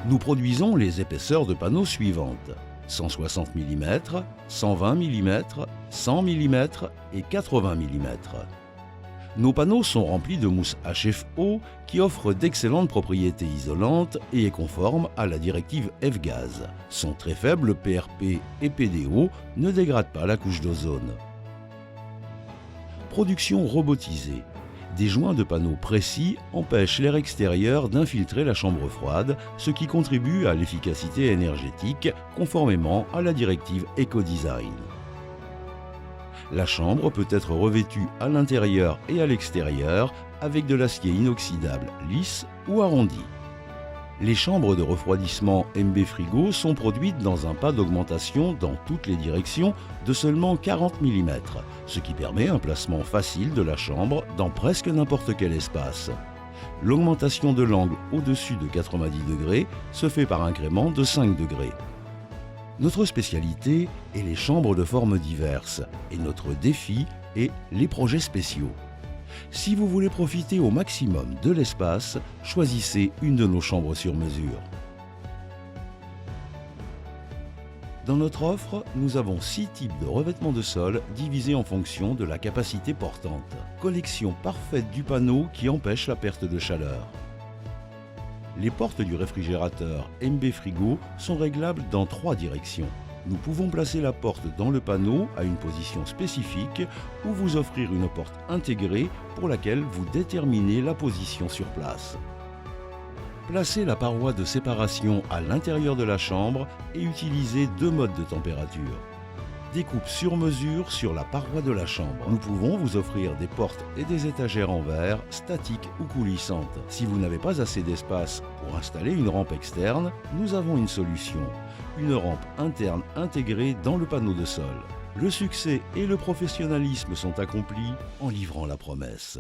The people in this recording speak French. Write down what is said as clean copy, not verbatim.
Nous produisons les épaisseurs de panneaux suivantes: 160 mm, 120 mm, 100 mm et 80 mm. Nos panneaux sont remplis de mousse HFO qui offre d'excellentes propriétés isolantes et est conforme à la directive F-Gaz. Son très faible PRP et PDO ne dégradent pas la couche d'ozone. Production robotisée. Des joints de panneaux précis empêchent l'air extérieur d'infiltrer la chambre froide, ce qui contribue à l'efficacité énergétique conformément à la directive Ecodesign. La chambre peut être revêtue à l'intérieur et à l'extérieur avec de l'acier inoxydable lisse ou arrondi. Les chambres de refroidissement MB Frigo sont produites dans un pas d'augmentation dans toutes les directions de seulement 40 mm, ce qui permet un placement facile de la chambre dans presque n'importe quel espace. L'augmentation de l'angle au-dessus de 90 degrés se fait par incrément de 5 degrés. Notre spécialité est les chambres de formes diverses et notre défi est les projets spéciaux. Si vous voulez profiter au maximum de l'espace, choisissez une de nos chambres sur mesure. Dans notre offre, nous avons 6 types de revêtements de sol divisés en fonction de la capacité portante. Collection parfaite du panneau qui empêche la perte de chaleur. Les portes du réfrigérateur MB Frigo sont réglables dans 3 directions. Nous pouvons placer la porte dans le panneau à une position spécifique ou vous offrir une porte intégrée pour laquelle vous déterminez la position sur place. Placez la paroi de séparation à l'intérieur de la chambre et utilisez 2 modes de température. Découpe sur mesure sur la paroi de la chambre. Nous pouvons vous offrir des portes et des étagères en verre, statiques ou coulissantes. Si vous n'avez pas assez d'espace pour installer une rampe externe, nous avons une solution. Une rampe interne intégrée dans le panneau de sol. Le succès et le professionnalisme sont accomplis en livrant la promesse.